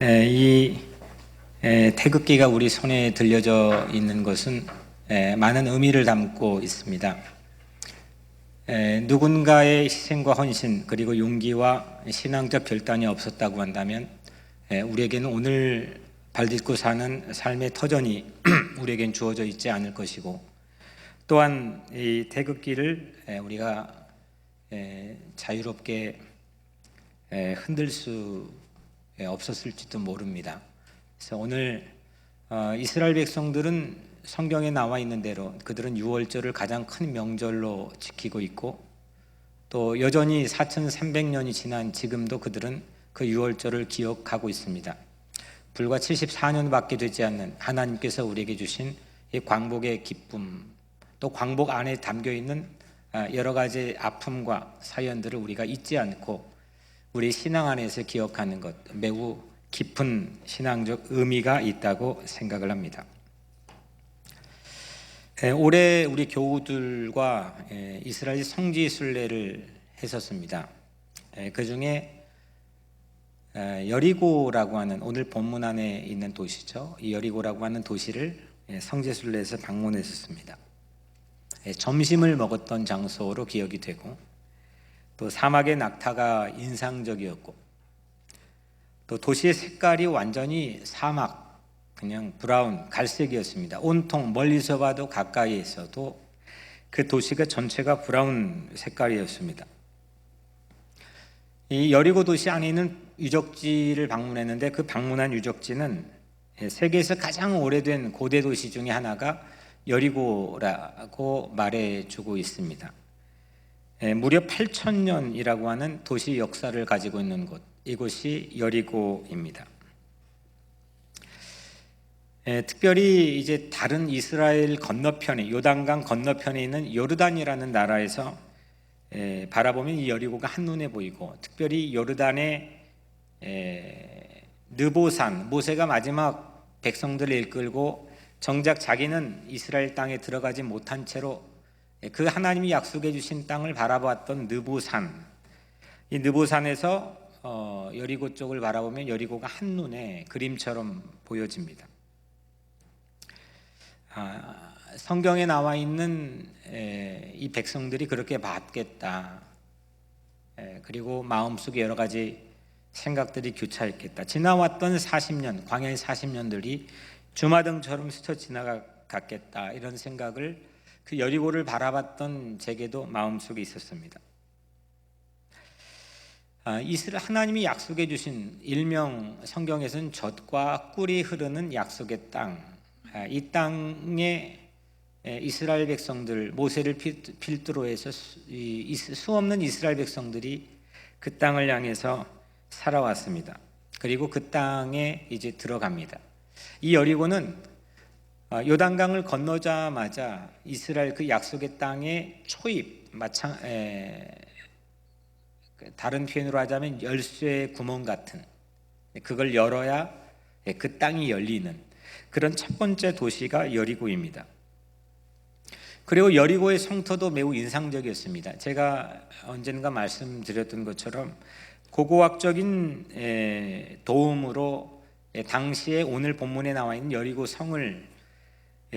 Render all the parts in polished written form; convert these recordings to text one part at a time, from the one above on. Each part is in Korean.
이 태극기가 우리 손에 들려져 있는 것은 많은 의미를 담고 있습니다. 누군가의 희생과 헌신 그리고 용기와 신앙적 결단이 없었다고 한다면 우리에게는 오늘 발딛고 사는 삶의 터전이 우리에겐 주어져 있지 않을 것이고, 또한 이 태극기를 우리가 자유롭게 흔들 수 없었을지도 모릅니다. 그래서 오늘 이스라엘 백성들은 성경에 나와 있는 대로 그들은 유월절을 가장 큰 명절로 지키고 있고, 또 여전히 4,300년이 지난 지금도 그들은 그 유월절을 기억하고 있습니다. 불과 74년밖에 되지 않는 하나님께서 우리에게 주신 이 광복의 기쁨, 또 광복 안에 담겨 있는 여러 가지 아픔과 사연들을 우리가 잊지 않고 우리 신앙 안에서 기억하는 것, 매우 깊은 신앙적 의미가 있다고 생각을 합니다. 올해 우리 교우들과 이스라엘 성지 순례를 했었습니다. 그 중에 여리고라고 하는, 오늘 본문 안에 있는 도시죠. 이 여리고라고 하는 도시를 성지 순례에서 방문했었습니다. 점심을 먹었던 장소로 기억이 되고, 또 사막의 낙타가 인상적이었고, 또 도시의 색깔이 완전히 사막, 그냥 브라운, 갈색이었습니다. 온통 멀리서 봐도 가까이에서도 그 도시가 전체가 브라운 색깔이었습니다. 이 여리고 도시 안에 있는 유적지를 방문했는데, 그 방문한 유적지는 세계에서 가장 오래된 고대 도시 중에 하나가 여리고라고 말해주고 있습니다. 무려 8,000년이라고 하는 도시 역사를 가지고 있는 곳, 이곳이 여리고입니다. 특별히 이제 다른 이스라엘 건너편에, 요단강 건너편에 있는 요르단이라는 나라에서 바라보면 이 여리고가 한눈에 보이고, 특별히 요르단의 느보산, 모세가 마지막 백성들을 이끌고 정작 자기는 이스라엘 땅에 들어가지 못한 채로 그 하나님이 약속해 주신 땅을 바라봤던 느보산, 이 느보산에서 여리고 쪽을 바라보면 여리고가 한눈에 그림처럼 보여집니다. 성경에 나와 있는 이 백성들이 그렇게 봤겠다. 그리고 마음속에 여러 가지 생각들이 교차했겠다. 지나왔던 40년, 광야의 40년들이 주마등처럼 스쳐 지나갔겠다. 이런 생각을 그 여리고를 바라봤던 제게도 마음속에 있었습니다. 하나님이 약속해 주신, 일명 성경에서는 젖과 꿀이 흐르는 약속의 땅, 이 땅에 이스라엘 백성들, 모세를 필두로 해서 수없는 이스라엘 백성들이 그 땅을 향해서 살아왔습니다. 그리고 그 땅에 이제 들어갑니다. 이 여리고는 요단강을 건너자마자 이스라엘 그 약속의 땅에 초입, 다른 표현으로 하자면 열쇠 구멍 같은, 그걸 열어야 그 땅이 열리는 그런 첫 번째 도시가 여리고입니다. 그리고 여리고의 성터도 매우 인상적이었습니다. 제가 언젠가 말씀드렸던 것처럼 고고학적인 도움으로 당시에 오늘 본문에 나와 있는 여리고 성을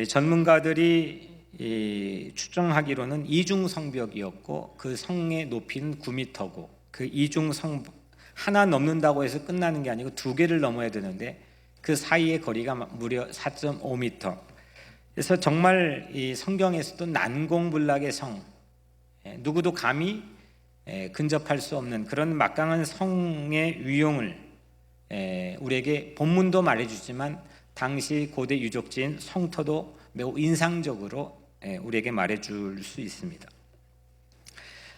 전문가들이 추정하기로는 이중성벽이었고, 그 성의 높이는 9m고, 그 이중성 하나 넘는다고 해서 끝나는 게 아니고 2개를 넘어야 되는데 그 사이의 거리가 무려 4.5m. 그래서 정말 이 성경에서도 난공불락의 성, 누구도 감히 근접할 수 없는 그런 막강한 성의 위용을 우리에게 본문도 말해주지만 당시 고대 유적지인 성터도 매우 인상적으로 우리에게 말해줄 수 있습니다.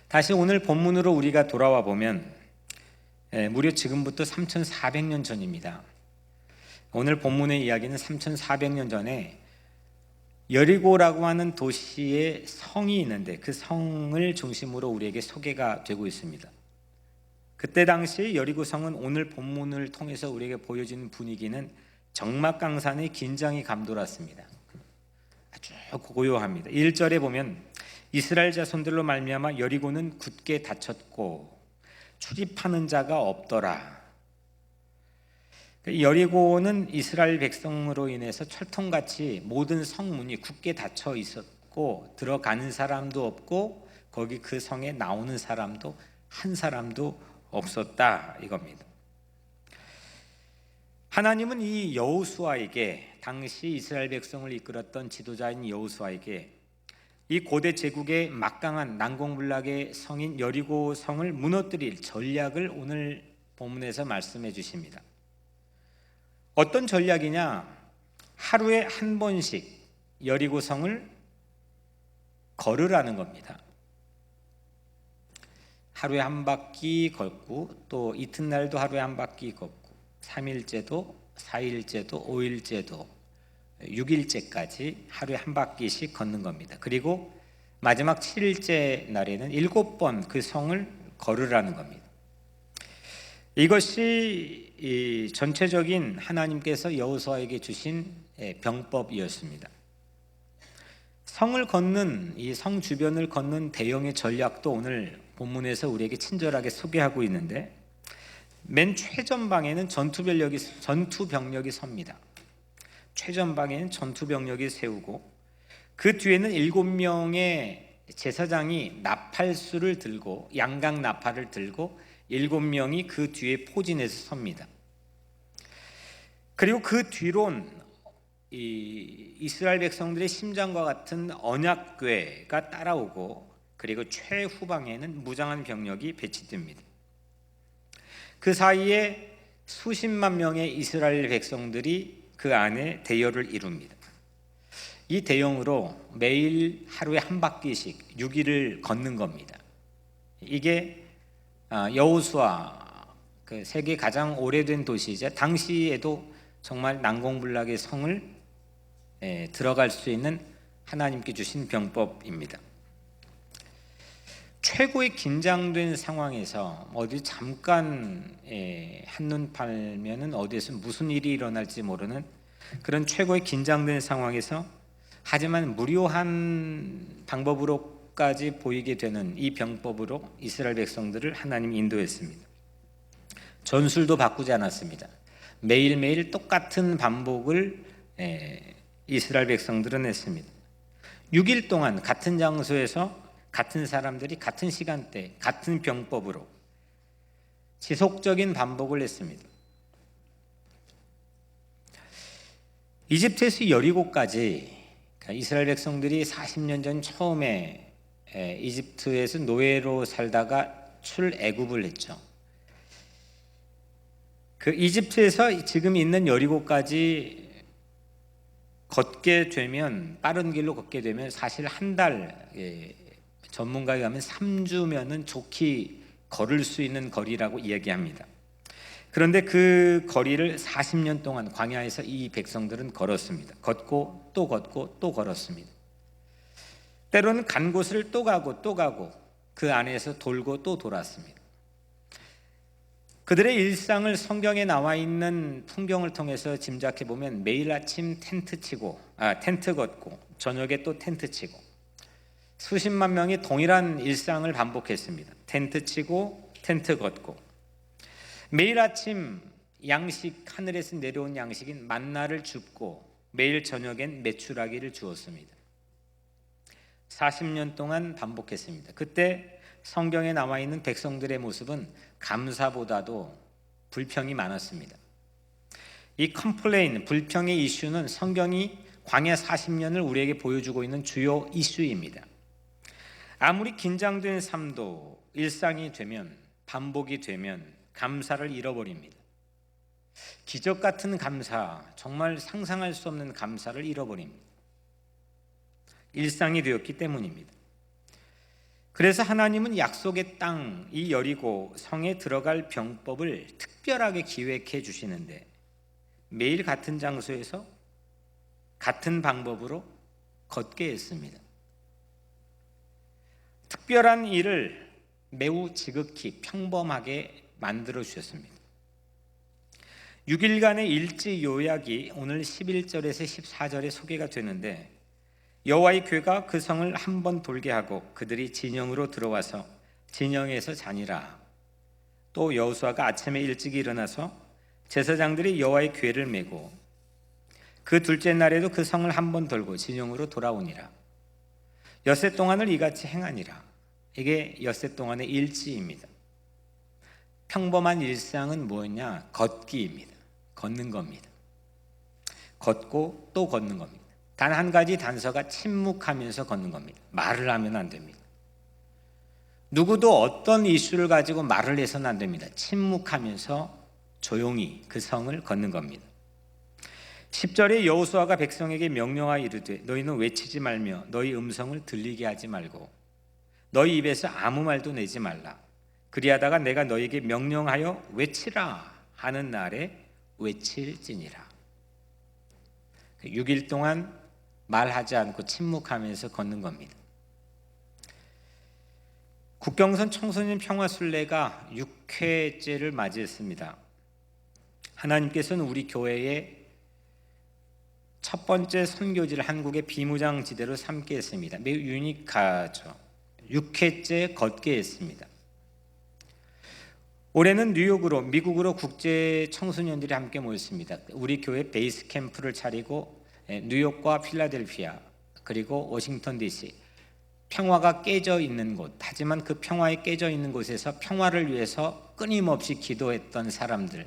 다시 오늘 본문으로 우리가 돌아와 보면 무려 지금부터 3,400년 전입니다. 오늘 본문의 이야기는 3,400년 전에 여리고라고 하는 도시에 성이 있는데, 그 성을 중심으로 우리에게 소개가 되고 있습니다. 그때 당시 여리고 성은 오늘 본문을 통해서 우리에게 보여지는 분위기는 적막강산의 긴장이 감돌았습니다. 아주 고요합니다. 1절에 보면 이스라엘 자손들로 말미암아 여리고는 굳게 닫혔고 출입하는 자가 없더라. 여리고는 이스라엘 백성으로 인해서 철통같이 모든 성문이 굳게 닫혀 있었고 들어가는 사람도 없고 거기 그 성에 나오는 사람도 한 사람도 없었다 이겁니다. 하나님은 이 여호수아에게, 당시 이스라엘 백성을 이끌었던 지도자인 여호수아에게 이 고대 제국의 막강한 난공불락의 성인 여리고 성을 무너뜨릴 전략을 오늘 본문에서 말씀해 주십니다. 어떤 전략이냐? 하루에 한 번씩 여리고 성을 걸으라는 겁니다. 하루에 한 바퀴 걷고 또 이튿날도 하루에 한 바퀴 걷고 3일째도 4일째도 5일째도 6일째까지 하루에 한 바퀴씩 걷는 겁니다. 그리고 마지막 7일째 날에는 7번 그 성을 걸으라는 겁니다. 이것이 이 전체적인 하나님께서 여호수아에게 주신 병법이었습니다. 성을 걷는, 이 성 주변을 걷는 대형의 전략도 오늘 본문에서 우리에게 친절하게 소개하고 있는데, 맨 최전방에는 전투병력이 섭니다. 최전방에는 전투병력이 세우고 그 뒤에는 7명의 제사장이 나팔수를 들고 양각 나팔을 들고 7명이 그 뒤에 포진해서 섭니다. 그리고 그 뒤론 이스라엘 백성들의 심장과 같은 언약궤가 따라오고, 그리고 최후방에는 무장한 병력이 배치됩니다. 그 사이에 수십만 명의 이스라엘 백성들이 그 안에 대열을 이룹니다. 이 대형으로 매일 하루에 한 바퀴씩 6일을 걷는 겁니다. 이게 여호수아, 그 세계 가장 오래된 도시이자 당시에도 정말 난공불락의 성을 들어갈 수 있는 하나님께 주신 병법입니다. 최고의 긴장된 상황에서 어디 잠깐 한눈 팔면은 어디에서 무슨 일이 일어날지 모르는 그런 최고의 긴장된 상황에서, 하지만 무료한 방법으로까지 보이게 되는 이 병법으로 이스라엘 백성들을 하나님이 인도했습니다. 전술도 바꾸지 않았습니다. 매일매일 똑같은 반복을 이스라엘 백성들은 했습니다. 6일 동안 같은 장소에서 같은 사람들이 같은 시간대 같은 병법으로 지속적인 반복을 했습니다. 이집트에서 여리고까지, 이스라엘 백성들이 40년 전 처음에 이집트에서 노예로 살다가 출애굽을 했죠. 그 이집트에서 지금 있는 여리고까지 걷게 되면, 빠른 길로 걷게 되면 사실 한 달, 전문가에 가면 3주면은 좋게 걸을 수 있는 거리라고 이야기합니다. 그런데 그 거리를 40년 동안 광야에서 이 백성들은 걸었습니다. 걷고 또 걷고 또 걸었습니다. 때로는 간 곳을 또 가고 또 가고 그 안에서 돌고 또 돌았습니다. 그들의 일상을 성경에 나와 있는 풍경을 통해서 짐작해 보면 매일 아침 텐트 걷고 저녁에 또 텐트 치고 수십만 명이 동일한 일상을 반복했습니다. 텐트 치고 텐트 걷고, 매일 아침 양식, 하늘에서 내려온 양식인 만나를 줍고 매일 저녁엔 메추라기를 주었습니다. 40년 동안 반복했습니다. 그때 성경에 나와 있는 백성들의 모습은 감사보다도 불평이 많았습니다. 이 컴플레인, 불평의 이슈는 성경이 광야 40년을 우리에게 보여주고 있는 주요 이슈입니다. 아무리 긴장된 삶도 일상이 되면, 반복이 되면 감사를 잃어버립니다. 기적 같은 감사, 정말 상상할 수 없는 감사를 잃어버립니다. 일상이 되었기 때문입니다. 그래서 하나님은 약속의 땅, 이 여리고 성에 들어갈 병법을 특별하게 기획해 주시는데, 매일 같은 장소에서 같은 방법으로 걷게 했습니다. 특별한 일을 매우 지극히 평범하게 만들어 주셨습니다. 6일간의 일지 요약이 오늘 11절에서 14절에 소개가 되는데, 여호와의 궤가 그 성을 한 번 돌게 하고 그들이 진영으로 들어와서 진영에서 자니라. 또 여호수아가 아침에 일찍 일어나서 제사장들이 여호와의 궤를 메고 그 둘째 날에도 그 성을 한 번 돌고 진영으로 돌아오니라. 엿새 동안을 이같이 행하니라. 이게 엿새 동안의 일지입니다. 평범한 일상은 뭐냐? 걷기입니다. 걷는 겁니다. 걷고 또 걷는 겁니다. 단 한 가지 단서가 침묵하면서 걷는 겁니다. 말을 하면 안 됩니다. 누구도 어떤 이슈를 가지고 말을 해서는 안 됩니다. 침묵하면서 조용히 그 성을 걷는 겁니다. 10절에 여호수아가 백성에게 명령하여 이르되 너희는 외치지 말며 너희 음성을 들리게 하지 말고 너희 입에서 아무 말도 내지 말라. 그리하다가 내가 너희에게 명령하여 외치라 하는 날에 외칠지니라. 6일 동안 말하지 않고 침묵하면서 걷는 겁니다. 국경선 청소년 평화순례가 6회째를 맞이했습니다. 하나님께서는 우리 교회의 첫 번째 선교지를 한국의 비무장지대로 삼게 했습니다. 매우 유니크하죠. 6회째 걷게 했습니다. 올해는 뉴욕으로 미국으로 국제 청소년들이 함께 모였습니다. 우리 교회 베이스 캠프를 차리고 뉴욕과 필라델피아 그리고 워싱턴 DC 평화가 깨져 있는 곳, 하지만 그 평화에 깨져 있는 곳에서 평화를 위해서 끊임없이 기도했던 사람들,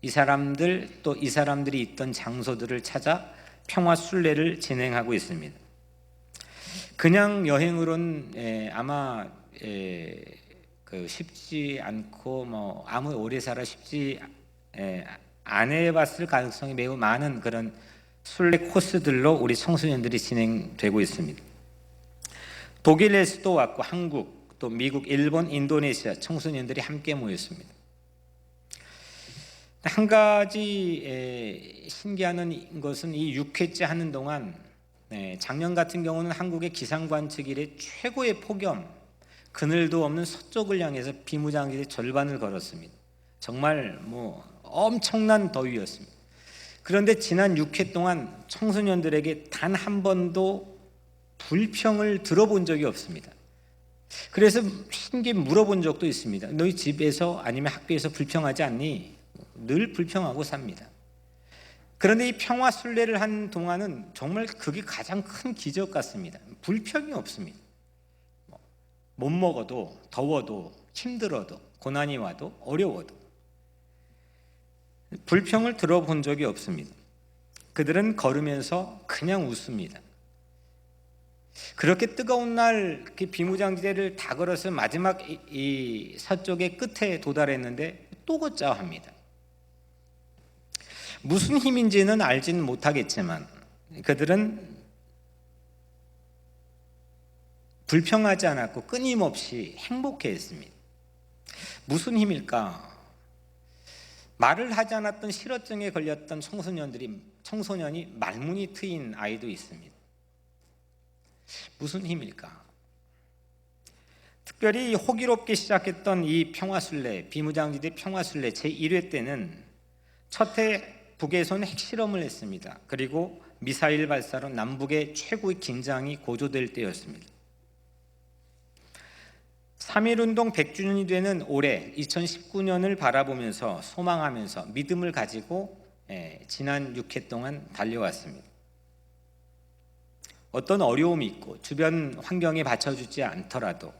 이 사람들 또 이 사람들이 있던 장소들을 찾아 평화 순례를 진행하고 있습니다. 그냥 여행으로는 아마 쉽지 않고 아무 오래 살아 쉽지 안 해봤을 가능성이 매우 많은 그런 순례 코스들로 우리 청소년들이 진행되고 있습니다. 독일에서도 왔고 한국, 또 미국, 일본, 인도네시아 청소년들이 함께 모였습니다. 한 가지 신기한 것은 이 6회째 하는 동안 작년 같은 경우는 한국의 기상관측 이래 최고의 폭염, 그늘도 없는 서쪽을 향해서 비무장지대 절반을 걸었습니다. 정말 엄청난 더위였습니다. 그런데 지난 6회 동안 청소년들에게 단 한 번도 불평을 들어본 적이 없습니다. 그래서 신기히 물어본 적도 있습니다. 너희 집에서 아니면 학교에서 불평하지 않니? 늘 불평하고 삽니다. 그런데 이 평화 순례를 한 동안은 정말 그게 가장 큰 기적 같습니다. 불평이 없습니다. 못 먹어도, 더워도, 힘들어도, 고난이 와도, 어려워도 불평을 들어본 적이 없습니다. 그들은 걸으면서 그냥 웃습니다. 그렇게 뜨거운 날 비무장지대를 다 걸어서 마지막 이 서쪽의 끝에 도달했는데 또 걷자 합니다. 무슨 힘인지는 알지는 못하겠지만 그들은 불평하지 않았고 끊임없이 행복해했습니다. 무슨 힘일까? 말을 하지 않았던 실어증에 걸렸던 청소년이 말문이 트인 아이도 있습니다. 무슨 힘일까? 특별히 호기롭게 시작했던 이 평화순례, 비무장지대 평화순례 제1회 때는 첫 해 북에서는 핵실험을 했습니다. 그리고 미사일 발사로 남북의 최고의 긴장이 고조될 때였습니다. 3.1운동 100주년이 되는 올해 2019년을 바라보면서 소망하면서 믿음을 가지고 지난 6회 동안 달려왔습니다. 어떤 어려움이 있고 주변 환경에 받쳐주지 않더라도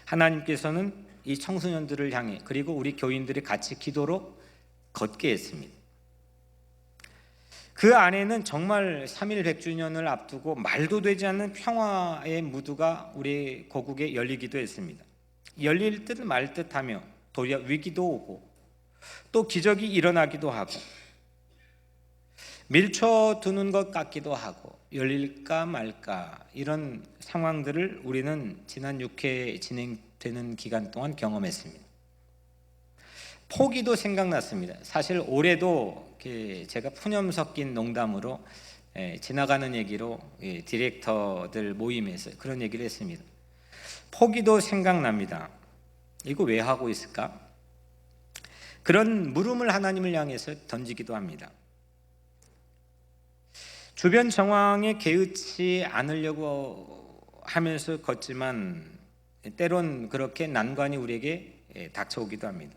하나님께서는 이 청소년들을 향해 그리고 우리 교인들이 같이 기도로 걷게 했습니다. 그 안에는 정말 3.1 100주년을 앞두고 말도 되지 않는 평화의 무드가 우리 고국에 열리기도 했습니다. 열릴 듯 말 듯 하며 도리어 위기도 오고 또 기적이 일어나기도 하고 밀쳐두는 것 같기도 하고 열릴까 말까 이런 상황들을 우리는 지난 6회 진행되는 기간 동안 경험했습니다. 포기도 생각났습니다. 사실 올해도 제가 푸념 섞인 농담으로 지나가는 얘기로 디렉터들 모임에서 그런 얘기를 했습니다. 포기도 생각납니다. 이거 왜 하고 있을까? 그런 물음을 하나님을 향해서 던지기도 합니다. 주변 정황에 개의치 않으려고 하면서 걷지만 때론 그렇게 난관이 우리에게 닥쳐오기도 합니다.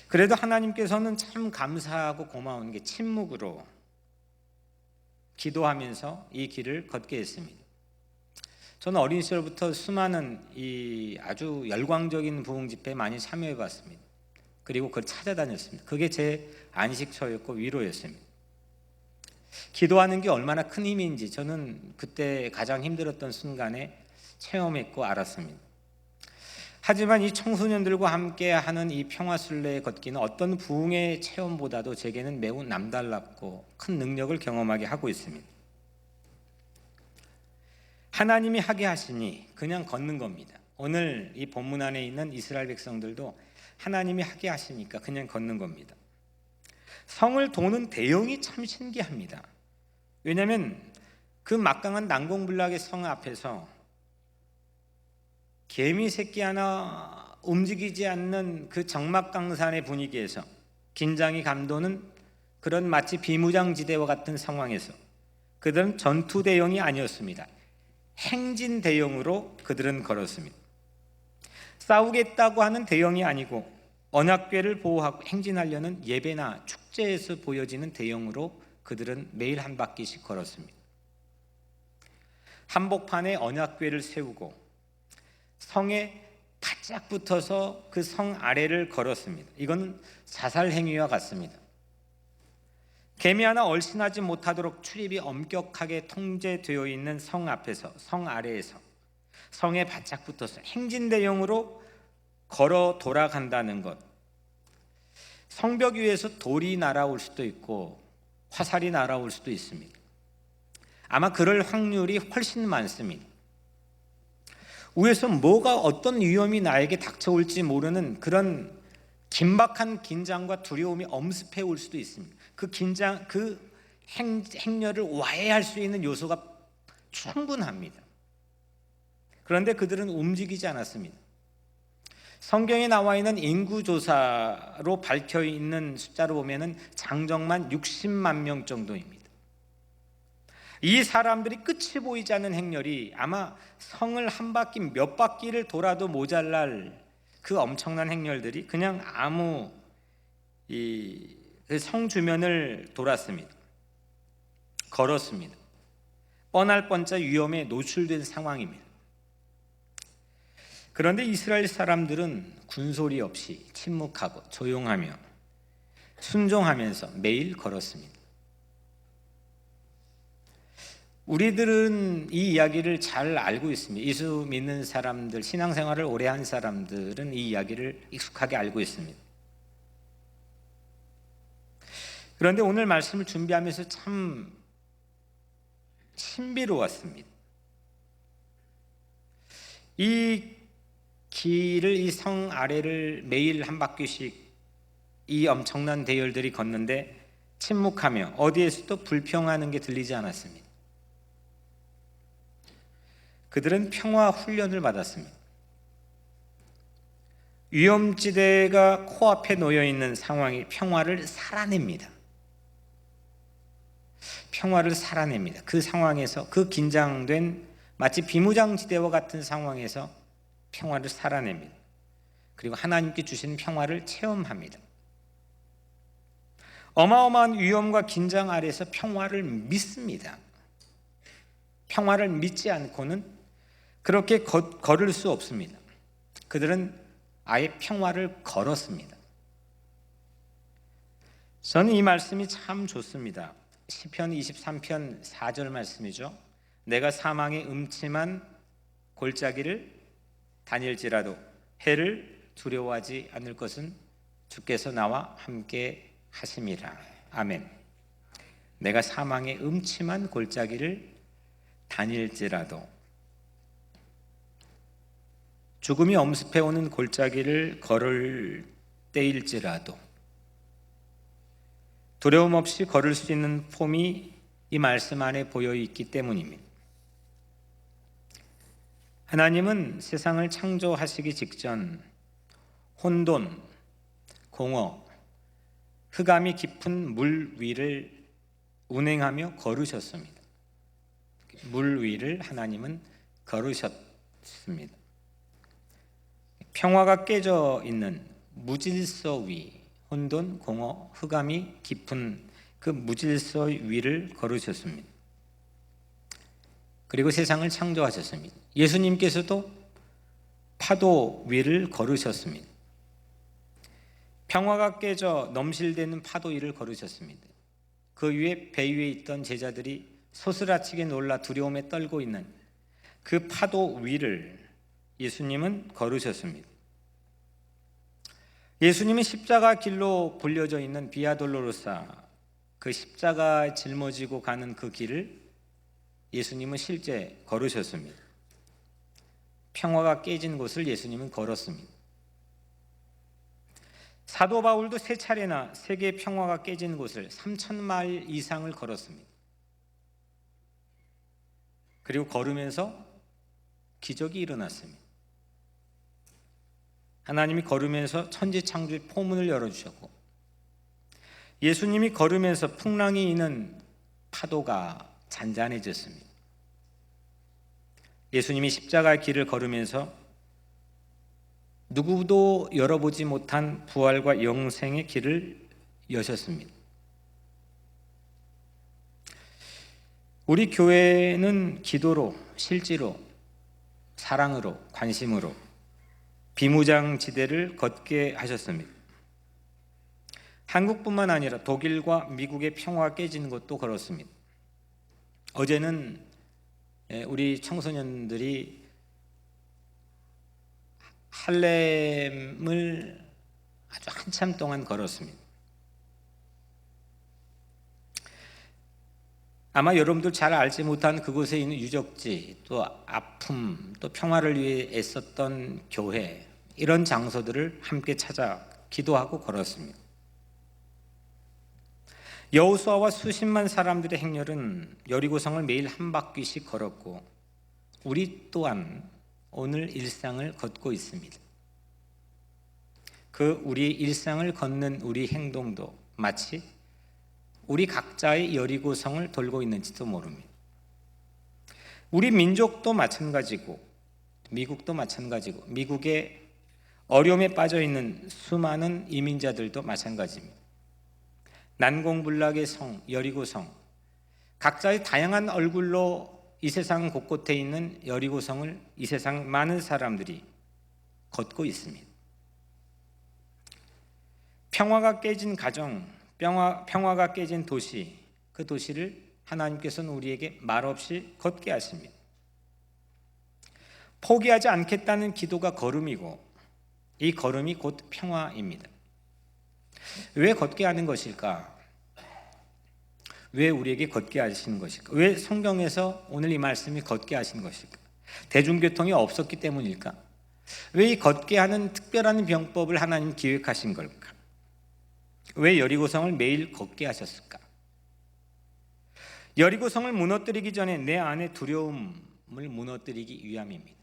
그래도 하나님께서는 참 감사하고 고마운 게 침묵으로 기도하면서 이 길을 걷게 했습니다. 저는 어린 시절부터 수많은 이 아주 열광적인 부흥 집회에 많이 참여해 봤습니다. 그리고 그걸 찾아다녔습니다. 그게 제 안식처였고 위로였습니다. 기도하는 게 얼마나 큰 힘인지 저는 그때 가장 힘들었던 순간에 체험했고 알았습니다. 하지만 이 청소년들과 함께 하는 이 평화순례의 걷기는 어떤 부흥의 체험보다도 제게는 매우 남달랐고 큰 능력을 경험하게 하고 있습니다. 하나님이 하게 하시니 그냥 걷는 겁니다. 오늘 이 본문 안에 있는 이스라엘 백성들도 하나님이 하게 하시니까 그냥 걷는 겁니다. 성을 도는 대형이 참 신기합니다. 왜냐하면 그 막강한 난공불락의 성 앞에서 개미 새끼 하나 움직이지 않는 그 적막강산의 분위기에서 긴장이 감도는 그런 마치 비무장지대와 같은 상황에서 그들은 전투 대형이 아니었습니다. 행진 대형으로 그들은 걸었습니다. 싸우겠다고 하는 대형이 아니고 언약궤를 보호하고 행진하려는 예배나 축제에서 보여지는 대형으로 그들은 매일 한 바퀴씩 걸었습니다. 한복판에 언약궤를 세우고 성에 바짝 붙어서 그 성 아래를 걸었습니다. 이건 자살 행위와 같습니다. 개미 하나 얼씬하지 못하도록 출입이 엄격하게 통제되어 있는 성 앞에서, 성 아래에서 성에 바짝 붙어서 행진대형으로 걸어 돌아간다는 것. 성벽 위에서 돌이 날아올 수도 있고 화살이 날아올 수도 있습니다. 아마 그럴 확률이 훨씬 많습니다. 위에서 뭐가 어떤 위험이 나에게 닥쳐올지 모르는 그런 긴박한 긴장과 두려움이 엄습해 올 수도 있습니다. 그 긴장, 그 행렬을 와해할 수 있는 요소가 충분합니다. 그런데 그들은 움직이지 않았습니다. 성경에 나와 있는 인구조사로 밝혀 있는 숫자로 보면은 장정만 60만 명 정도입니다. 이 사람들이 끝이 보이지 않는 행렬이 아마 성을 한 바퀴 몇 바퀴를 돌아도 모자랄 그 엄청난 행렬들이 그냥 아무 성 주변을 돌았습니다. 걸었습니다. 뻔할 뻔짜 위험에 노출된 상황입니다. 그런데 이스라엘 사람들은 군소리 없이 침묵하고 조용하며 순종하면서 매일 걸었습니다. 우리들은 이 이야기를 잘 알고 있습니다. 예수 믿는 사람들, 신앙생활을 오래 한 사람들은 이 이야기를 익숙하게 알고 있습니다. 그런데 오늘 말씀을 준비하면서 참 신비로웠습니다. 이 길을, 이 성 아래를 매일 한 바퀴씩 이 엄청난 대열들이 걷는데 침묵하며 어디에서도 불평하는 게 들리지 않았습니다. 그들은 평화 훈련을 받았습니다. 위험지대가 코앞에 놓여있는 상황이 평화를 살아냅니다. 평화를 살아냅니다. 그 상황에서, 그 긴장된 마치 비무장지대와 같은 상황에서 평화를 살아냅니다. 그리고 하나님께 주신 평화를 체험합니다. 어마어마한 위험과 긴장 아래서 평화를 믿습니다. 평화를 믿지 않고는 그렇게 걸을 수 없습니다. 그들은 아예 평화를 걸었습니다. 저는 이 말씀이 참 좋습니다. 시편 23편 4절 말씀이죠. 내가 사망의 음침한 골짜기를 다닐지라도 해를 두려워하지 않을 것은 주께서 나와 함께 하심이라. 아멘. 내가 사망의 음침한 골짜기를 다닐지라도, 죽음이 엄습해오는 골짜기를 걸을 때일지라도 두려움 없이 걸을 수 있는 폼이 이 말씀 안에 보여 있기 때문입니다. 하나님은 세상을 창조하시기 직전 혼돈, 공허, 흑암이 깊은 물 위를 운행하며 걸으셨습니다. 물 위를 하나님은 걸으셨습니다. 평화가 깨져 있는 무질서 위, 혼돈, 공허, 흑암이 깊은 그 무질서 위를 걸으셨습니다. 그리고 세상을 창조하셨습니다. 예수님께서도 파도 위를 걸으셨습니다. 평화가 깨져 넘실대는 파도 위를 걸으셨습니다. 그 위에 배 위에 있던 제자들이 소스라치게 놀라 두려움에 떨고 있는 그 파도 위를 예수님은 걸으셨습니다. 예수님은 십자가 길로 불려져 있는 비아돌로로사, 그 십자가 짊어지고 가는 그 길을 예수님은 실제 걸으셨습니다. 평화가 깨진 곳을 예수님은 걸었습니다. 사도 바울도 세 차례나 세계 평화가 깨진 곳을 3,000마일 이상을 걸었습니다. 그리고 걸으면서 기적이 일어났습니다. 하나님이 걸으면서 천지창조의 포문을 열어주셨고, 예수님이 걸으면서 풍랑이 있는 파도가 잔잔해졌습니다. 예수님이 십자가의 길을 걸으면서 누구도 열어보지 못한 부활과 영생의 길을 여셨습니다. 우리 교회는 기도로, 실제로, 사랑으로, 관심으로 비무장지대를 걷게 하셨습니다. 한국뿐만 아니라 독일과 미국의 평화가 깨지는 것도 걸었습니다. 어제는 우리 청소년들이 할렘을 아주 한참 동안 걸었습니다. 아마 여러분들 잘 알지 못한 그곳에 있는 유적지, 또 아픔, 또 평화를 위해 애썼던 교회, 이런 장소들을 함께 찾아 기도하고 걸었습니다. 여호수아와 수십만 사람들의 행렬은 여리고성을 매일 한 바퀴씩 걸었고, 우리 또한 오늘 일상을 걷고 있습니다. 그 우리 일상을 걷는 우리 행동도 마치 우리 각자의 여리고성을 돌고 있는지도 모릅니다. 우리 민족도 마찬가지고, 미국도 마찬가지고, 미국의 어려움에 빠져 있는 수많은 이민자들도 마찬가지입니다. 난공불락의 성, 여리고성, 각자의 다양한 얼굴로 이 세상 곳곳에 있는 여리고성을 이 세상 많은 사람들이 걷고 있습니다. 평화가 깨진 가정, 평화가 깨진 도시, 그 도시를 하나님께서는 우리에게 말없이 걷게 하십니다. 포기하지 않겠다는 기도가 걸음이고, 이 걸음이 곧 평화입니다. 왜 걷게 하는 것일까? 왜 우리에게 걷게 하시는 것일까? 왜 성경에서 오늘 이 말씀이 걷게 하시는 것일까? 대중교통이 없었기 때문일까? 왜 이 걷게 하는 특별한 병법을 하나님 기획하신 걸까? 왜 여리고성을 매일 걷게 하셨을까? 여리고성을 무너뜨리기 전에 내 안의 두려움을 무너뜨리기 위함입니다.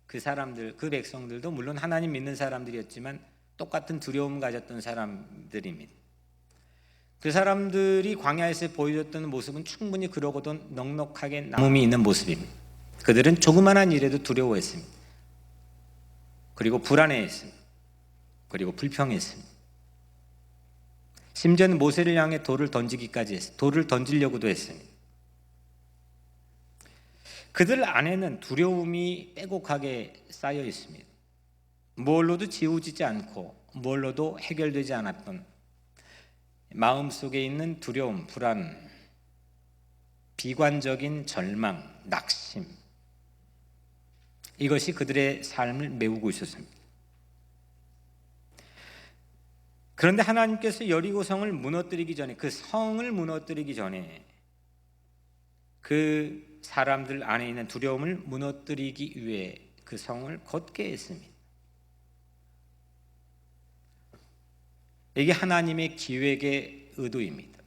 그 사람들, 그 백성들도 물론 하나님 믿는 사람들이었지만 똑같은 두려움 가졌던 사람들입니다. 그 사람들이 광야에서 보여줬던 모습은 충분히 그러고도 넉넉하게 남음이 있는 모습입니다. 그들은 조그만한 일에도 두려워했습니다. 그리고 불안해했습니다. 그리고 불평했습니다. 심지어는 모세를 향해 돌을 던지기까지 했습니다. 돌을 던지려고도 했습니다. 그들 안에는 두려움이 빼곡하게 쌓여 있습니다. 뭘로도 지워지지 않고 뭘로도 해결되지 않았던 마음속에 있는 두려움, 불안, 비관적인 절망, 낙심, 이것이 그들의 삶을 메우고 있었습니다. 그런데 하나님께서 여리고성을 무너뜨리기 전에, 그 성을 무너뜨리기 전에 그 사람들 안에 있는 두려움을 무너뜨리기 위해 그 성을 걷게 했습니다. 이게 하나님의 기획의 의도입니다.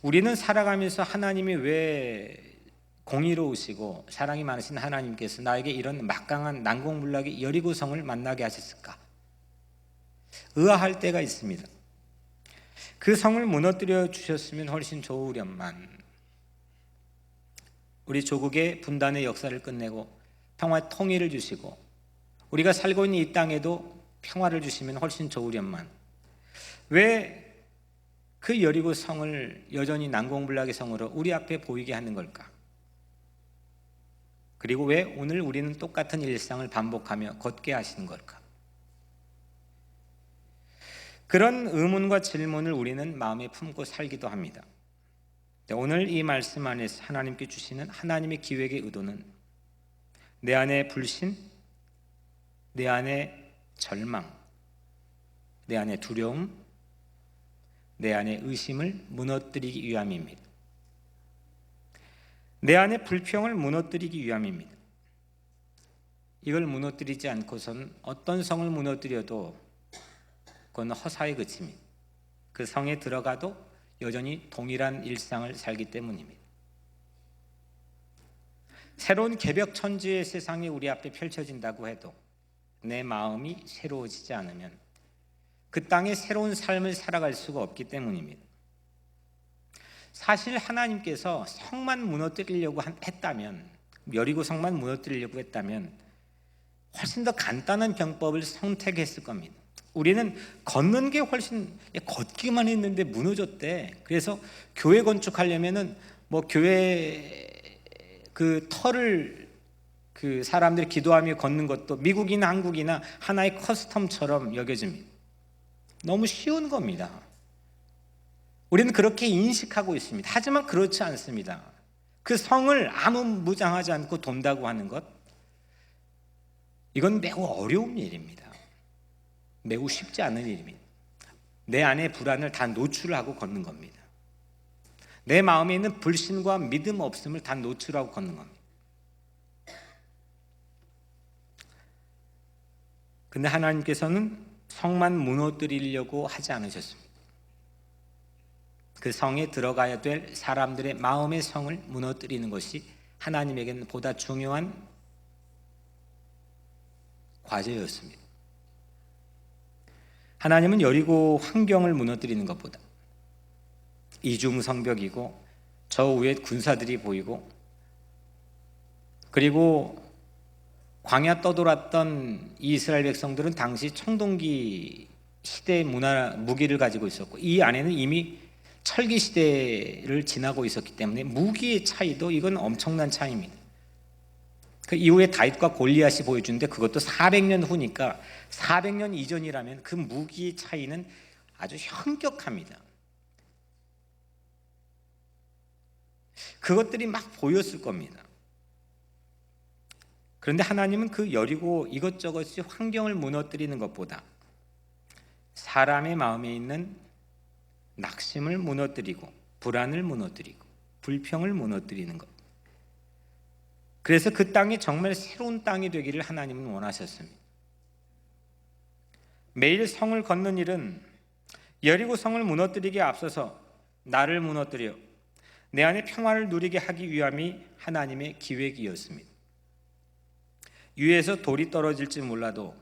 우리는 살아가면서 하나님이 왜 공의로우시고 사랑이 많으신 하나님께서 나에게 이런 막강한 난공불락의 여리고성을 만나게 하셨을까? 의아할 때가 있습니다. 그 성을 무너뜨려 주셨으면 훨씬 좋으련만, 우리 조국의 분단의 역사를 끝내고 평화 통일을 주시고 우리가 살고 있는 이 땅에도 평화를 주시면 훨씬 좋으련만 왜 그 여리고 성을 여전히 난공불락의 성으로 우리 앞에 보이게 하는 걸까? 그리고 왜 오늘 우리는 똑같은 일상을 반복하며 걷게 하시는 걸까? 그런 의문과 질문을 우리는 마음에 품고 살기도 합니다. 오늘 이 말씀 안에서 하나님께 주시는 하나님의 기획의 의도는 내 안에 불신, 내 안에 절망, 내 안에 두려움, 내 안에 의심을 무너뜨리기 위함입니다. 내 안에 불평을 무너뜨리기 위함입니다. 이걸 무너뜨리지 않고선 어떤 성을 무너뜨려도 그건 허사에 그칩니다. 그 성에 들어가도 여전히 동일한 일상을 살기 때문입니다. 새로운 개벽천지의 세상이 우리 앞에 펼쳐진다고 해도 내 마음이 새로워지지 않으면 그 땅에 새로운 삶을 살아갈 수가 없기 때문입니다. 사실 하나님께서 성만 무너뜨리려고 했다면, 여리고 성만 무너뜨리려고 했다면 훨씬 더 간단한 병법을 선택했을 겁니다. 우리는 걷는 게 훨씬, 걷기만 했는데 무너졌대. 그래서 교회 건축하려면은 교회 그 터를 그 사람들이 기도하며 걷는 것도 미국이나 한국이나 하나의 커스텀처럼 여겨집니다. 너무 쉬운 겁니다. 우리는 그렇게 인식하고 있습니다. 하지만 그렇지 않습니다. 그 성을 아무 무장하지 않고 돈다고 하는 것, 이건 매우 어려운 일입니다. 매우 쉽지 않은 일입니다. 내 안의 불안을 다 노출하고 걷는 겁니다. 내 마음에 있는 불신과 믿음 없음을 다 노출하고 걷는 겁니다. 근데 하나님께서는 성만 무너뜨리려고 하지 않으셨습니다. 그 성에 들어가야 될 사람들의 마음의 성을 무너뜨리는 것이 하나님에게는 보다 중요한 과제였습니다. 하나님은 여리고 환경을 무너뜨리는 것보다 이중성벽이고 저 위에 군사들이 보이고 그리고 광야 떠돌았던 이스라엘 백성들은 당시 청동기 시대의 무기를 가지고 있었고 이 안에는 이미 철기 시대를 지나고 있었기 때문에 무기의 차이도 이건 엄청난 차이입니다. 그 이후에 다윗과 골리앗이 보여주는데 그것도 400년 후니까 400년 이전이라면 그 무기의 차이는 아주 현격합니다. 그것들이 막 보였을 겁니다. 그런데 하나님은 그 여리고 이것저것이 환경을 무너뜨리는 것보다 사람의 마음에 있는 낙심을 무너뜨리고 불안을 무너뜨리고 불평을 무너뜨리는 것. 그래서 그 땅이 정말 새로운 땅이 되기를 하나님은 원하셨습니다. 매일 성을 걷는 일은 여리고 성을 무너뜨리기에 앞서서 나를 무너뜨려 내 안에 평화를 누리게 하기 위함이 하나님의 기획이었습니다. 위에서 돌이 떨어질지 몰라도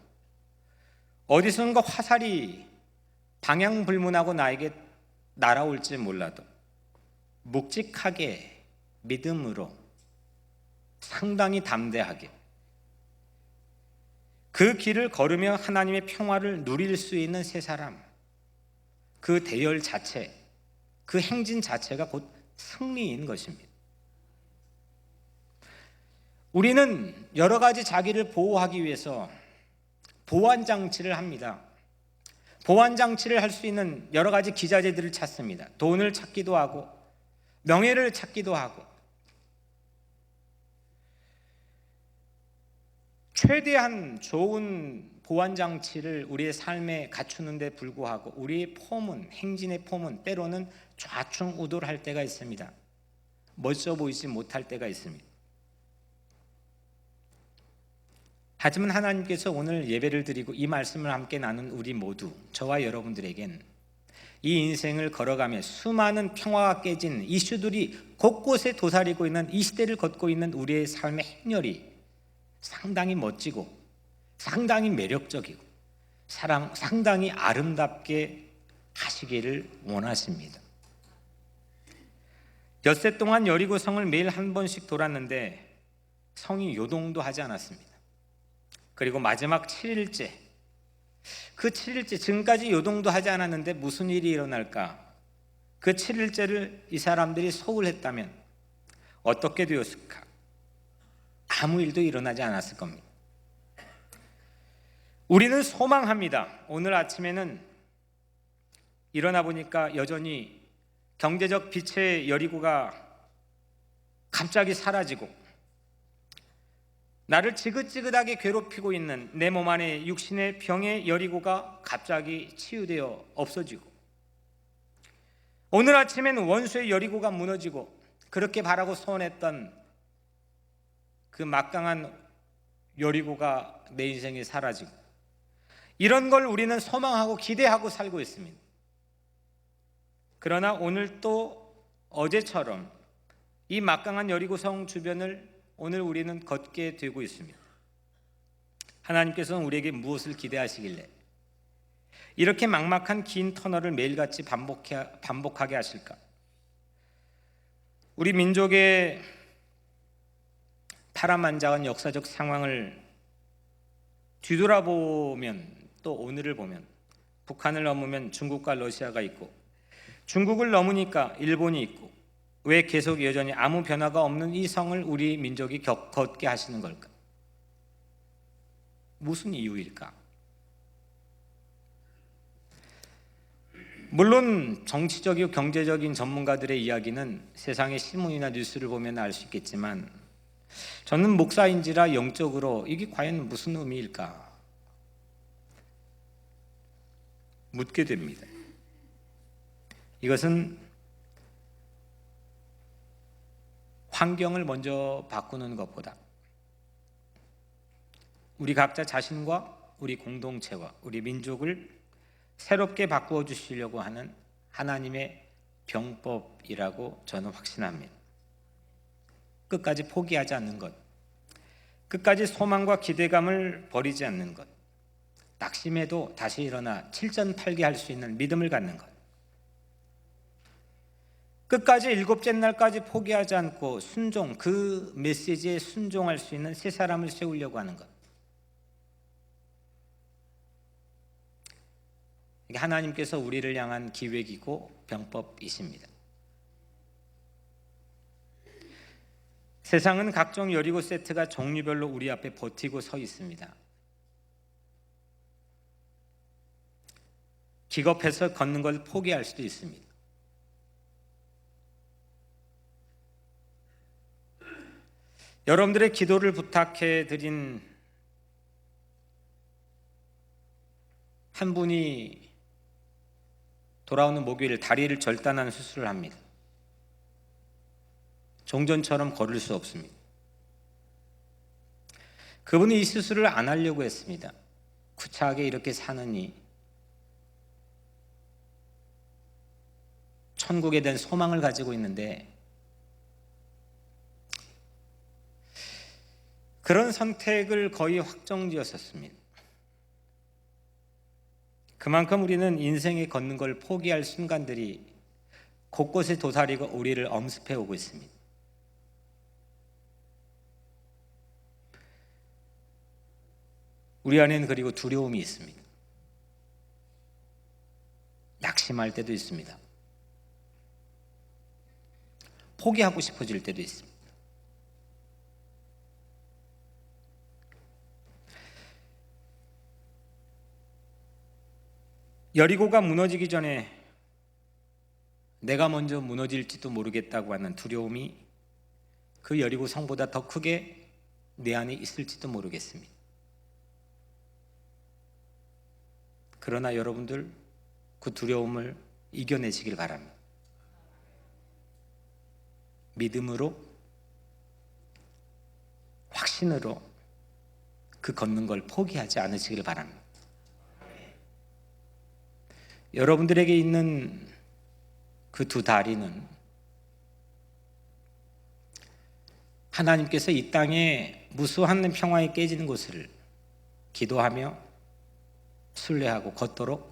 어디선가 화살이 방향불문하고 나에게 날아올지 몰라도 묵직하게 믿음으로 상당히 담대하게 그 길을 걸으며 하나님의 평화를 누릴 수 있는 세 사람, 그 대열 자체, 그 행진 자체가 곧 승리인 것입니다. 우리는 여러 가지 자기를 보호하기 위해서 보안장치를 합니다. 보안장치를 할 수 있는 여러 가지 기자재들을 찾습니다. 돈을 찾기도 하고 명예를 찾기도 하고 최대한 좋은 보안장치를 우리의 삶에 갖추는데 불구하고 우리의 폼은, 행진의 폼은 때로는 좌충우돌할 때가 있습니다. 멋져 보이지 못할 때가 있습니다. 하지만 하나님께서 오늘 예배를 드리고 이 말씀을 함께 나눈 우리 모두, 저와 여러분들에겐 이 인생을 걸어가며 수많은 평화가 깨진 이슈들이 곳곳에 도사리고 있는 이 시대를 걷고 있는 우리의 삶의 행렬이 상당히 멋지고 상당히 매력적이고 상당히 아름답게 하시기를 원하십니다. 엿새 동안 여리고 성을 매일 한 번씩 돌았는데 성이 요동도 하지 않았습니다. 그리고 마지막 7일째 그 7일째, 지금까지 요동도 하지 않았는데 무슨 일이 일어날까? 그 7일째를 이 사람들이 소홀했다면 어떻게 되었을까? 아무 일도 일어나지 않았을 겁니다. 우리는 소망합니다. 오늘 아침에는 일어나 보니까 여전히 경제적 빛의 여리고가 갑자기 사라지고 나를 지긋지긋하게 괴롭히고 있는 내 몸 안에 육신의 병의 여리고가 갑자기 치유되어 없어지고, 오늘 아침엔 원수의 여리고가 무너지고 그렇게 바라고 소원했던 그 막강한 여리고가 내 인생에 사라지고, 이런 걸 우리는 소망하고 기대하고 살고 있습니다. 그러나 오늘 또 어제처럼 이 막강한 여리고성 주변을 오늘 우리는 걷게 되고 있습니다. 하나님께서는 우리에게 무엇을 기대하시길래 이렇게 막막한 긴 터널을 매일같이 반복하게 하실까? 우리 민족의 파란만장한 역사적 상황을 뒤돌아보면, 또 오늘을 보면 북한을 넘으면 중국과 러시아가 있고, 중국을 넘으니까 일본이 있고, 왜 계속 여전히 아무 변화가 없는 이 성을 우리 민족이 걷게 하시는 걸까? 무슨 이유일까? 물론 정치적이고 경제적인 전문가들의 이야기는 세상의 신문이나 뉴스를 보면 알 수 있겠지만, 저는 목사인지라 영적으로 이게 과연 무슨 의미일까 묻게 됩니다. 이것은 환경을 먼저 바꾸는 것보다 우리 각자 자신과 우리 공동체와 우리 민족을 새롭게 바꾸어 주시려고 하는 하나님의 병법이라고 저는 확신합니다. 끝까지 포기하지 않는 것, 끝까지 소망과 기대감을 버리지 않는 것, 낙심해도 다시 일어나 칠전팔기할 수 있는 믿음을 갖는 것, 끝까지 일곱째 날까지 포기하지 않고 순종, 그 메시지에 순종할 수 있는 새 사람을 세우려고 하는 것, 이게 하나님께서 우리를 향한 기획이고 병법이십니다. 세상은 각종 여리고 세트가 종류별로 우리 앞에 버티고 서 있습니다. 기겁해서 걷는 걸 포기할 수도 있습니다. 여러분들의 기도를 부탁해 드린 한 분이 돌아오는 목요일 다리를 절단하는 수술을 합니다. 종전처럼 걸을 수 없습니다. 그분이 이 수술을 안 하려고 했습니다. 구차하게 이렇게 사느니 천국에 대한 소망을 가지고 있는데, 그런 선택을 거의 확정지었었습니다. 그만큼 우리는 인생에 걷는 걸 포기할 순간들이 곳곳에 도사리고 우리를 엄습해 오고 있습니다. 우리 안에는 그리고 두려움이 있습니다. 낙심할 때도 있습니다. 포기하고 싶어질 때도 있습니다. 여리고가 무너지기 전에 내가 먼저 무너질지도 모르겠다고 하는 두려움이 그 여리고 성보다 더 크게 내 안에 있을지도 모르겠습니다. 그러나 여러분들 그 두려움을 이겨내시길 바랍니다. 믿음으로, 확신으로 그 걷는 걸 포기하지 않으시길 바랍니다. 여러분들에게 있는 그 두 다리는 하나님께서 이 땅에 무수한 평화에 깨지는 곳을 기도하며 순례하고 걷도록,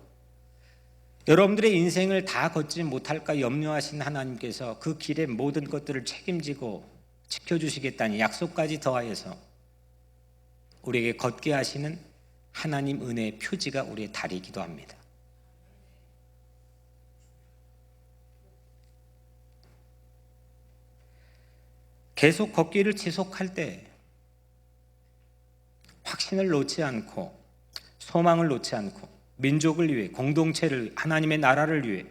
여러분들의 인생을 다 걷지 못할까 염려하신 하나님께서 그 길의 모든 것들을 책임지고 지켜주시겠다니 약속까지 더하여서 우리에게 걷게 하시는 하나님 은혜의 표지가 우리의 다리이기도 합니다. 계속 걷기를 지속할 때 확신을 놓지 않고 소망을 놓지 않고 민족을 위해, 공동체를, 하나님의 나라를 위해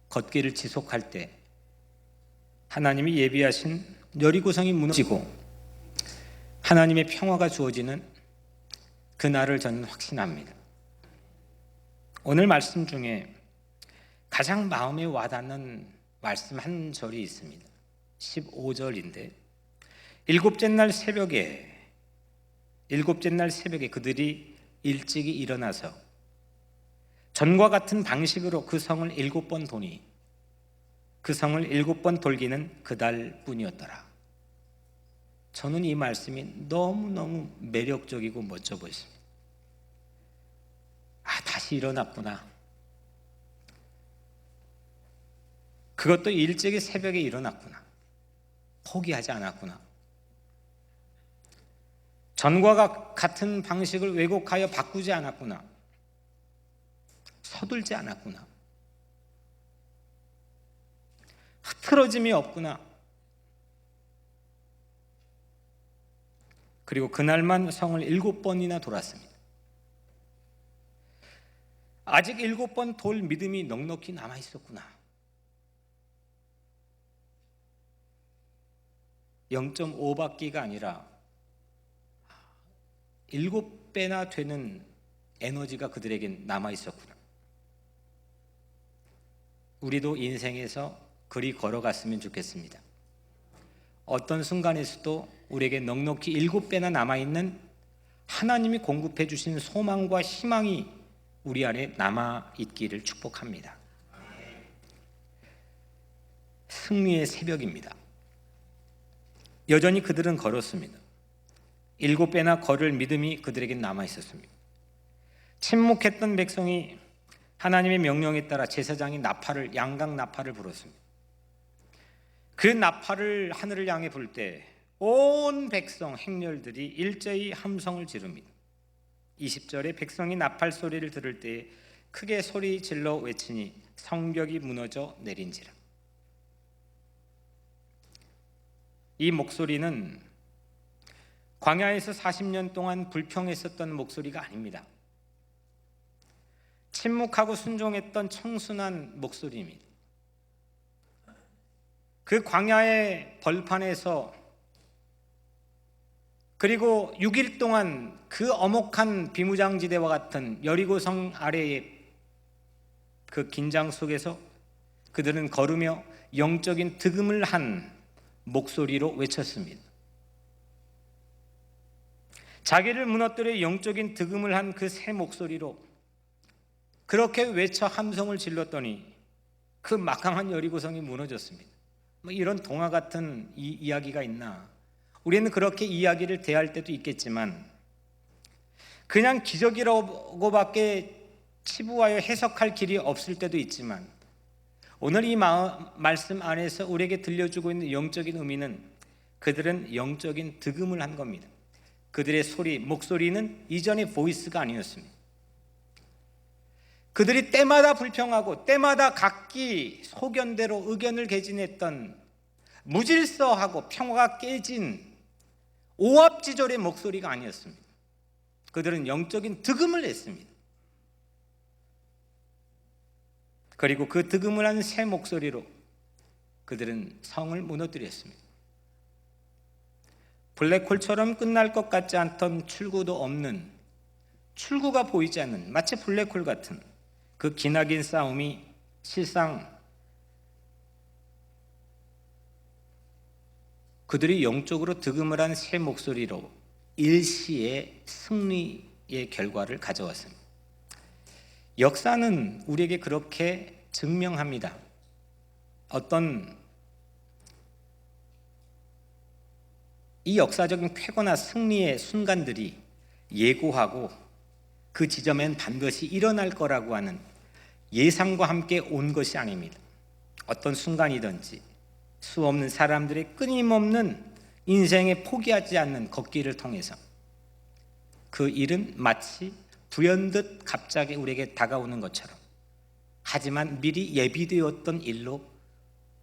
걷기를 지속할 때 하나님이 예비하신 여리고성이 무너지고 하나님의 평화가 주어지는 그날을 저는 확신합니다. 오늘 말씀 중에 가장 마음에 와닿는 말씀 한 절이 있습니다. 15절인데 일곱째 날 새벽에 그들이 일찍이 일어나서 전과 같은 방식으로 그 성을 7번 도니 그 성을 7번 돌기는 그달 뿐이었더라. 저는 이 말씀이 너무너무 매력적이고 멋져 보였습니다. 다시 일어났구나. 그것도 일찍이 새벽에 일어났구나. 포기하지 않았구나. 전과 같은 방식을 왜곡하여 바꾸지 않았구나. 서둘지 않았구나. 흐트러짐이 없구나. 그리고 그날만 성을 7번이나 돌았습니다. 아직 7번 돌 믿음이 넉넉히 남아있었구나. 0.5바퀴가 아니라 7배나 되는 에너지가 그들에겐 남아있었구나. 우리도 인생에서 그리 걸어갔으면 좋겠습니다. 어떤 순간에서도 우리에게 넉넉히 7배나 남아있는 하나님이 공급해 주신 소망과 희망이 우리 안에 남아있기를 축복합니다. 승리의 새벽입니다. 여전히 그들은 걸었습니다. 7배나 걸을 믿음이 그들에게 남아있었습니다. 침묵했던 백성이 하나님의 명령에 따라 제사장이 양각 나팔을 불었습니다. 그 나팔을 하늘을 향해 불 때 온 백성 행렬들이 일제히 함성을 지릅니다. 20절에 백성이 나팔 소리를 들을 때 크게 소리 질러 외치니 성벽이 무너져 내린지라. 이 목소리는 광야에서 40년 동안 불평했었던 목소리가 아닙니다. 침묵하고 순종했던 청순한 목소리입니다. 그 광야의 벌판에서 그리고 6일 동안 그 엄혹한 비무장지대와 같은 여리고성 아래의 그 긴장 속에서 그들은 걸으며 영적인 득음을 한 목소리로 외쳤습니다. 자기를 무너뜨려 영적인 득음을 한 그 새 목소리로 그렇게 외쳐 함성을 질렀더니 그 막강한 여리고성이 무너졌습니다. 이런 동화 같은 이야기가 있나? 우리는 그렇게 이야기를 대할 때도 있겠지만 그냥 기적이라고밖에 치부하여 해석할 길이 없을 때도 있지만 오늘 이 말씀 안에서 우리에게 들려주고 있는 영적인 의미는 그들은 영적인 득음을 한 겁니다. 그들의 목소리는 이전의 보이스가 아니었습니다. 그들이 때마다 불평하고 때마다 각기 소견대로 의견을 개진했던 무질서하고 평화가 깨진 오합지졸의 목소리가 아니었습니다. 그들은 영적인 득음을 했습니다. 그리고 그 득음을 한 새 목소리로 그들은 성을 무너뜨렸습니다. 블랙홀처럼 끝날 것 같지 않던 출구도 없는, 출구가 보이지 않는 마치 블랙홀 같은 그 기나긴 싸움이 실상 그들이 영적으로 득음을 한 새 목소리로 일시의 승리의 결과를 가져왔습니다. 역사는 우리에게 그렇게 증명합니다. 어떤 이 역사적인 쾌거나 승리의 순간들이 예고하고 그 지점엔 반드시 일어날 거라고 하는 예상과 함께 온 것이 아닙니다. 어떤 순간이든지 수없는 사람들의 끊임없는 인생에 포기하지 않는 걷기를 통해서 그 일은 마치 불현듯 갑자기 우리에게 다가오는 것처럼, 하지만 미리 예비되었던 일로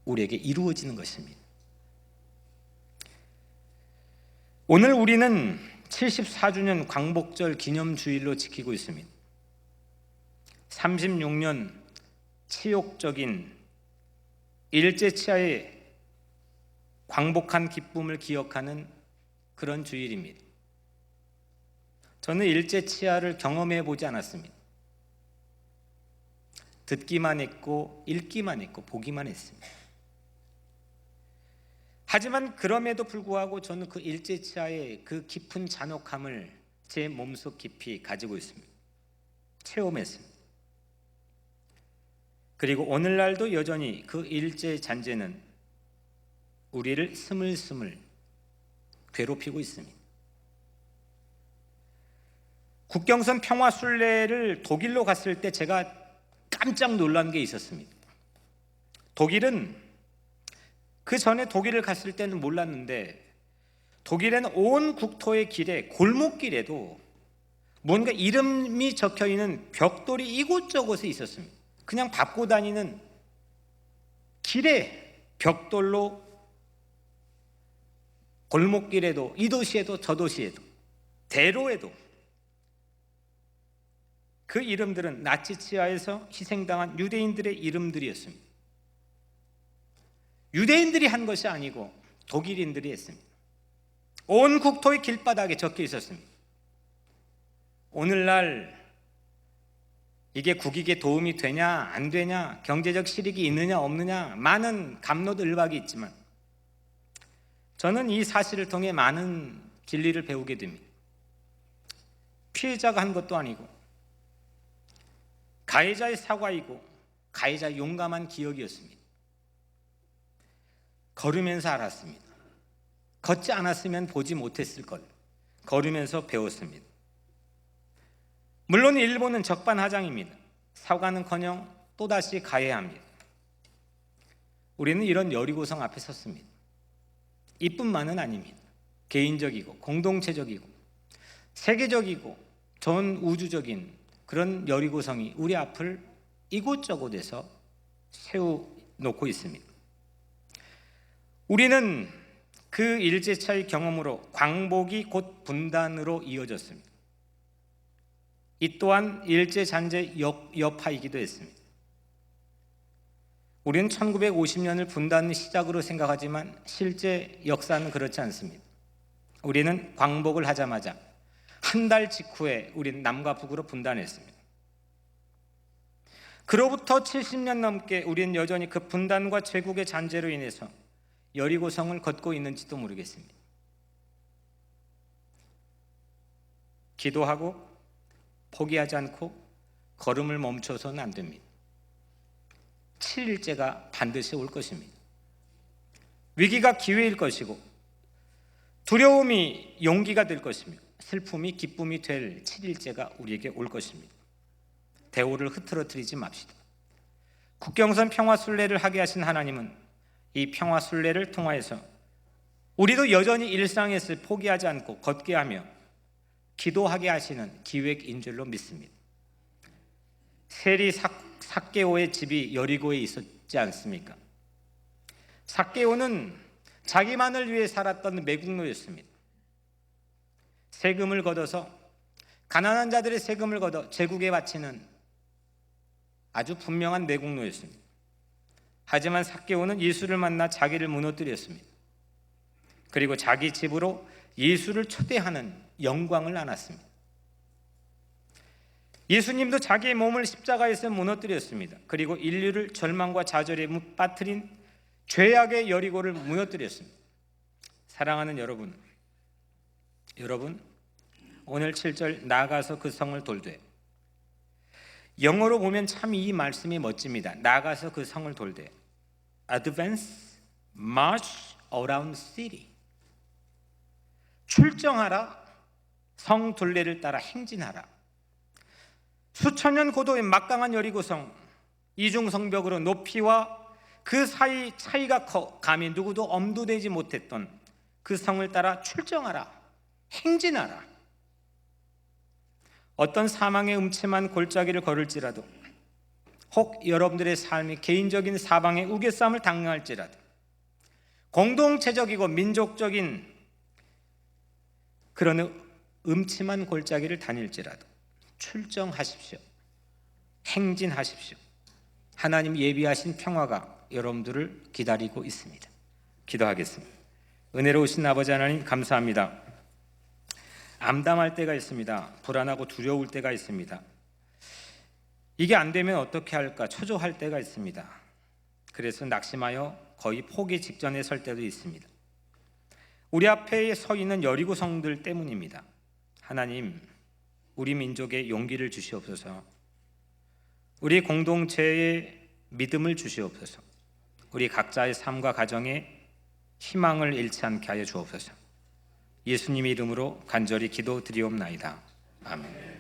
우리에게 이루어지는 것입니다. 오늘 우리는 74주년 광복절 기념주일로 지키고 있습니다. 36년 치욕적인 일제치하의 광복한 기쁨을 기억하는 그런 주일입니다. 저는 일제치하를 경험해 보지 않았습니다. 듣기만 했고 읽기만 했고 보기만 했습니다. 하지만 그럼에도 불구하고 저는 그 일제치하의 그 깊은 잔혹함을 제 몸속 깊이 가지고 있습니다. 체험했습니다. 그리고 오늘날도 여전히 그 일제 잔재는 우리를 스물스물 괴롭히고 있습니다. 국경선 평화순례를 독일로 갔을 때 제가 깜짝 놀란 게 있었습니다. 독일은 그 전에 독일을 갔을 때는 몰랐는데, 독일에는 온 국토의 길에, 골목길에도 뭔가 이름이 적혀 있는 벽돌이 이곳저곳에 있었습니다. 그냥 밟고 다니는 길에 벽돌로, 골목길에도, 이 도시에도 저 도시에도, 대로에도 그 이름들은 나치 치하에서 희생당한 유대인들의 이름들이었습니다. 유대인들이 한 것이 아니고 독일인들이 했습니다. 온 국토의 길바닥에 적혀 있었습니다. 오늘날 이게 국익에 도움이 되냐 안 되냐, 경제적 실익이 있느냐 없느냐, 많은 갑론을박이 있지만 저는 이 사실을 통해 많은 진리를 배우게 됩니다. 피해자가 한 것도 아니고 가해자의 사과이고 가해자의 용감한 기억이었습니다. 걸으면서 알았습니다. 걷지 않았으면 보지 못했을 것. 걸으면서 배웠습니다. 물론 일본은 적반하장입니다. 사과는커녕 또다시 가해야 합니다. 우리는 이런 여리고성 앞에 섰습니다. 이뿐만은 아닙니다. 개인적이고 공동체적이고 세계적이고 전 우주적인 그런 여리고성이 우리 앞을 이곳저곳에서 세워놓고 있습니다. 우리는 그 일제차의 경험으로 광복이 곧 분단으로 이어졌습니다. 이 또한 일제잔재 여파이기도 했습니다. 우리는 1950년을 분단의 시작으로 생각하지만 실제 역사는 그렇지 않습니다. 우리는 광복을 하자마자 한 달 직후에 우리는 남과 북으로 분단했습니다. 그로부터 70년 넘게 우리는 여전히 그 분단과 제국의 잔재로 인해서 여리고성을 걷고 있는지도 모르겠습니다. 기도하고 포기하지 않고 걸음을 멈춰서는 안 됩니다. 7일째가 반드시 올 것입니다. 위기가 기회일 것이고 두려움이 용기가 될 것이며 슬픔이 기쁨이 될 7일째가 우리에게 올 것입니다. 대오를 흐트러뜨리지 맙시다. 국경선 평화순례를 하게 하신 하나님은 이 평화순례를 통하여서 우리도 여전히 일상에서 포기하지 않고 걷게 하며 기도하게 하시는 기획인 줄로 믿습니다. 세리 삭개오의 집이 여리고에 있었지 않습니까? 삭개오는 자기만을 위해 살았던 매국노였습니다. 세금을 걷어서, 가난한 자들의 세금을 걷어 제국에 바치는 아주 분명한 매국노였습니다. 하지만 삭개오는 예수를 만나 자기를 무너뜨렸습니다. 그리고 자기 집으로 예수를 초대하는 영광을 안았습니다. 예수님도 자기의 몸을 십자가에서 무너뜨렸습니다. 그리고 인류를 절망과 좌절에 빠뜨린 죄악의 여리고를 무너뜨렸습니다. 사랑하는 여러분, 오늘 7절 나아가서 그 성을 돌되, 영어로 보면 참 이 말씀이 멋집니다. 나아가서 그 성을 돌되, Advance, march around city. 출정하라, 성 둘레를 따라 행진하라. 수천 년 고도의 막강한 여리고성, 이중성벽으로 높이와 그 사이 차이가 커 감히 누구도 엄두내지 못했던 그 성을 따라 출정하라, 행진하라. 어떤 사망의 음침한 골짜기를 걸을지라도, 혹 여러분들의 삶이 개인적인 사방의 우겨싸움을 당할지라도, 공동체적이고 민족적인 그런 음침한 골짜기를 다닐지라도 출정하십시오. 행진하십시오. 하나님 예비하신 평화가 여러분들을 기다리고 있습니다. 기도하겠습니다. 은혜로우신 아버지 하나님, 감사합니다. 암담할 때가 있습니다. 불안하고 두려울 때가 있습니다. 이게 안 되면 어떻게 할까 초조할 때가 있습니다. 그래서 낙심하여 거의 포기 직전에 설 때도 있습니다. 우리 앞에 서 있는 여리고 성들 때문입니다. 하나님, 우리 민족에 용기를 주시옵소서. 우리 공동체에 믿음을 주시옵소서. 우리 각자의 삶과 가정에 희망을 잃지 않게 하여 주옵소서. 예수님의 이름으로 간절히 기도드리옵나이다. 아멘.